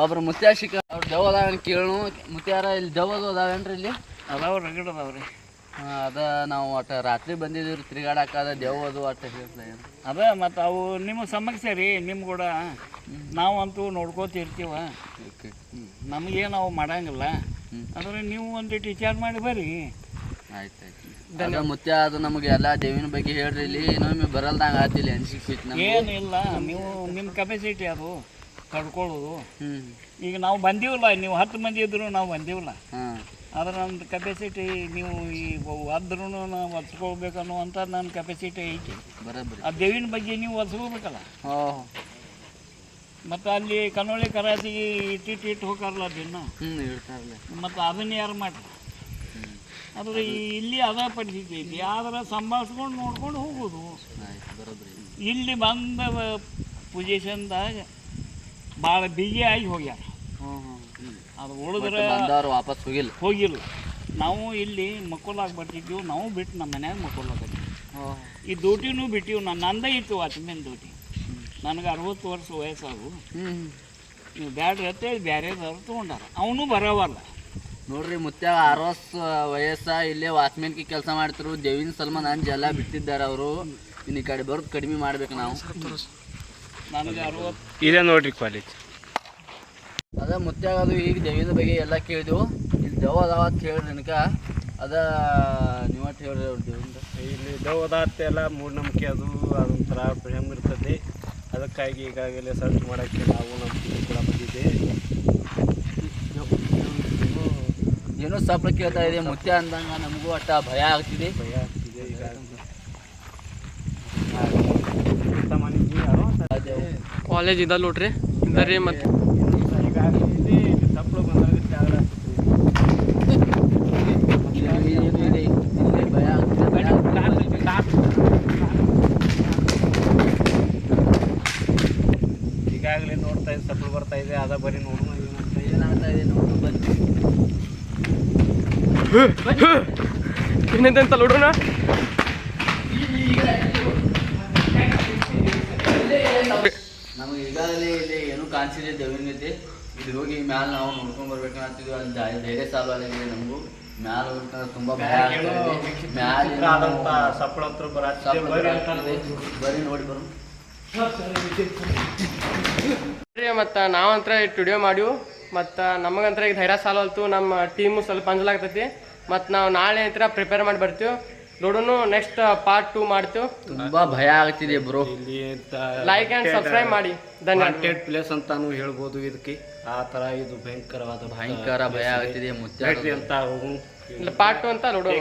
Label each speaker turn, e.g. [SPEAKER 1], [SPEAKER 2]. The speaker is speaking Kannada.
[SPEAKER 1] ಒಬ್ರು ಮುತ್ಯ ಶಿಕ ಅವ್ರು ದೆವ್ ಅದಾವ ಕೇಳು ಮುತ್ಯಾರ ಇಲ್ಲಿ ದೆವ್ ಅದಾವೇನ್ರಿ ಇಲ್ಲಿ
[SPEAKER 2] ಅದಾವ ರಗಡ್ ಅದಾವ್ರಿ.
[SPEAKER 1] ಅದ ನಾವು ಒಟ್ಟು ರಾತ್ರಿ ಬಂದಿದ್ದೀವಿ ತಿರುಗಾಡಕ್ಕದ ದೆವ್ ಅದು ಒಟ್ಟು ಹೇಳ್ತಾ
[SPEAKER 2] ಅದ ಮತ್ತು ಅವು ನಿಮ್ಮ ಸಮಸ್ಯೆ ರೀ ನಿಮ್ಮ ಕೂಡ ನಾವಂತೂ ನೋಡ್ಕೋತಿರ್ತೀವ. ನಮಗೇನು ಅವು ಮಾಡಂಗಿಲ್ಲ. ಆದರೆ ನೀವು ಒಂದು ವಿಚಾರ ಮಾಡಿ ಬರ್ರಿ.
[SPEAKER 1] ಆಯ್ತು ಮುತ್ಯ ಅದು ನಮಗೆ ಎಲ್ಲ ದೇವಿನ ಬಗ್ಗೆ ಹೇಳ್ರಿ. ಇಲ್ಲಿ ಇನ್ನೊಮ್ಮೆ ಬರಲ್ದಂಗೆ ಆತಿಲ್ಲ ಅನ್ಸಿಕ್ಬಿಟ್ಟು
[SPEAKER 2] ಏನಿಲ್ಲ, ನೀವು ನಿಮ್ಮ ಕೆಪಾಸಿಟಿ ಅದು ತಡ್ಕೊಳ್ಳೋದು. ಈಗ ನಾವು ಬಂದೀವಲ್ಲ, ನೀವು 10 ಮಂದಿ ಇದ್ರು ನಾವು ಬಂದೀವಲ್ಲ. ಆದ್ರೆ ನನ್ನ ಕೆಪಾಸಿಟಿ ನೀವು ಈ ಆದ್ರೂ ನಾವು ಒತ್ಸ್ಕೊಳ್ಬೇಕನ್ನುವಂಥ ನನ್ನ ಕೆಪಾಸಿಟಿ ಐತಿ.
[SPEAKER 1] ಬರೋಬ್ಬರಿ
[SPEAKER 2] ಆ ದೇವಿನ ಬಗ್ಗೆ ನೀವು ಒತ್ಸ್ಕೋಬೇಕಲ್ಲ. ಮತ್ತು ಅಲ್ಲಿ ಕನ್ನೋಳಿ ಕರಾತಿಗೆ ಇಟ್ಟಿಟ್ಟು ಹೋಗಾರಲ್ಲ ದಿನ. ಮತ್ತು ಅದನ್ನ ಯಾರು ಮಾಡ್ರಿ. ಆದರೆ ಇಲ್ಲಿ ಅದ ಪರಿಸ್ಥಿತಿ ಐತಿ. ಆದ್ರೆ ಸಂಭಾಳಿಸ್ಕೊಂಡು ನೋಡ್ಕೊಂಡು ಹೋಗೋದು. ಇಲ್ಲಿ ಬಂದ ಪೊಸಿಷನ್ದಾಗ ಭಾಳ ಬಿಗಿ ಆಗಿ ಹೋಗ್ಯಾರ. ಅದು ಉಳಿದ್ರೆ
[SPEAKER 1] ವಾಪಸ್
[SPEAKER 2] ಹೋಗಿಲ್ಲ. ನಾವು ಇಲ್ಲಿ ಮಕ್ಕೊಲಾಗಿ ಬರ್ತಿದ್ದೀವಿ. ನಾವು ಬಿಟ್ಟು ನಮ್ಮ ಮನ್ಯಾಗ ಮಕ್ಕೊಲಾಗತ್ತೀವಿ. ಈ ಡ್ಯೂಟಿನೂ ಬಿಟ್ಟಿವಿ. ನಂದೇ ಇತ್ತು ವಾಚ್ಮೆನ್ ಡ್ಯೂಟಿ. ನನಗೆ 60 ವರ್ಷ ವಯಸ್ಸಾಗು. ನೀವು ಬ್ಯಾಡ್ರಿ ಅಂತೇಳಿ ಬೇರೆದವ್ರು ತೊಗೊಂಡಾರ. ಅವನು ಬರೋವಲ್ಲ
[SPEAKER 1] ನೋಡ್ರಿ. ಮುತ್ಯ 60 ವಯಸ್ಸ ಇಲ್ಲೇ ವಾಚ್ಮೆನ್ಗೆ ಕೆಲಸ ಮಾಡ್ತಿರು. ದೇವಿನ ಸಲ್ಮಾನ್ ಅಂಜ್ ಎಲ್ಲ ಬಿಟ್ಟಿದ್ದಾರೆ ಅವರು. ಇನ್ನು ಈ ಕಡೆ ಬರೋದು ಕಡಿಮೆ ಮಾಡ್ಬೇಕು ನಾವು.
[SPEAKER 2] ನನಗೆ 60
[SPEAKER 3] ಇದೇ ನೋಡ್ರಿ ಕಾಲೇಜ್.
[SPEAKER 1] ಅದ ಮುತ್ಯಾಗ ಅದು ಈಗ ದೇವಿನ ಬಗ್ಗೆ ಎಲ್ಲ ಕೇಳಿದೆವು. ಇಲ್ಲಿ ದೆವ್ ಅದಾವ ಅಂತ ಹೇಳ್ರಿ. ನನಕ ಅದ ನೀವಟ್ಟು ಹೇಳ್ರಿ ಅವ್ರು ದೇವಿಂದ.
[SPEAKER 3] ಇಲ್ಲಿ ದೆವ್ ಅದಾತ್ತೆ ಎಲ್ಲ ಮೂಢನಂಬಿಕೆ. ಅದು ಅದೊಂಥರ ಪ್ರೇಮ್ ಇರ್ತದೆ. ಅದಕ್ಕಾಗಿ ಈಗಾಗಲೇ ಸರ್ಚ್ ಮಾಡೋಕ್ಕೆ ನಾವು ನಮ್ಮ ಕೂಡ ಬಂದಿದ್ದೆ.
[SPEAKER 1] ಏನೋ ಸಪ್ಲ ಕೇಳ್ತಾ ಇದೆ ಮುತ್ಯ ಅಂದಂಗ. ನಮಗೂ ಅಟ್ಟ ಭಯ ಆಗ್ತಿದೆ.
[SPEAKER 4] ಕಾಲೇಜ್ ಇದಲ್ಲ ನೋಡ್ರಿ. ಇದರಿ ಮತ್ತೆ
[SPEAKER 3] ಸಪ್ಲ ಬಂದಾಗ
[SPEAKER 1] ಭಯ ಆಗ್ತಿದೆ.
[SPEAKER 3] ಈಗಾಗಲೇ ನೋಡ್ತಾ ಇದ್ದೆ ಸಪ್ಲ ಬರ್ತಾ ಇದೆ. ಅದ ಬರೀ ನೋಡೋಣ
[SPEAKER 1] ಏನಾಗ್ತಾ ಇದೆ ನೋಡು ಬನ್ನಿ.
[SPEAKER 4] ಏನಂತ ನೋಡೋಣ.
[SPEAKER 1] ನಮಗೆ ಈಗಾಗಲೇ ಇಲ್ಲಿ ಏನೂ ಕಾಣಿಸಿದೆ ದೇವಿನ ಗತಿ. ಇಲ್ಲಿ ಹೋಗಿ ಮ್ಯಾಲ ನಾವು ನೋಡ್ಕೊಂಡು ಬರ್ಬೇಕಂತಿದ್ವಿ. ಅಲ್ಲಿ ಧೈರ್ಯ ಸಾಲು ಆಗಿದೆ ನಮಗೂ. ಮ್ಯಾಲ ಹೋಗ್ಬೇಕಂದ್ರೆ ತುಂಬ ಭಯ ಆಗ್ತದೆ. ಮ್ಯಾಲ
[SPEAKER 3] ಸಪ್ಳ ಹತ್ರ
[SPEAKER 1] ಬರೀ ನೋಡಿ ಬರು.
[SPEAKER 4] ಮತ್ತು ನಾವಂತ್ರ ಸ್ಟುಡಿಯೋ ಮಾಡಿವು. ಮತ್ತು ನಮಗಂತ್ರ ಈಗ ಧೈರ್ಯ ಸಾಲಲ್ತು. ನಮ್ಮ ಟೀಮು ಸ್ವಲ್ಪ ಅಂಜಲಾಗ್ತೈತಿ. ಮತ್ತು ನಾವು ನಾಳೆ ಹತ್ರ ಪ್ರಿಪೇರ್ ಮಾಡಿ ಬರ್ತೀವಿ. ನೋಡೋಣ ನೆಕ್ಸ್ಟ್ ಪಾರ್ಟ್ 2 ಮಾಡ್ತೀವಿ.
[SPEAKER 1] ತುಂಬಾ ಭಯ ಆಗ್ತಿದೆ ಬ್ರೋ.
[SPEAKER 3] ಇಲ್ಲಿ
[SPEAKER 4] ಲೈಕ್ ಆ್ಯಂಡ್ ಸಬ್ಸ್ಕ್ರೈಬ್ ಮಾಡಿ. ಧನ್ಯವಾದ.
[SPEAKER 3] ಪ್ಲೇಸ್ ಅಂತಾನು ಹೇಳ್ಬೋದು ಇದಕ್ಕೆ. ಆ ಥರ ಇದು ಭಯಂಕರ ಭಯ ಆಗ್ತಿದೆ.
[SPEAKER 1] ಮುತ್ಯ
[SPEAKER 3] ಅಂತ ಹೋಗೋಣ.
[SPEAKER 4] ಪಾರ್ಟ್ 2 ಅಂತ ನೋಡೋಣ.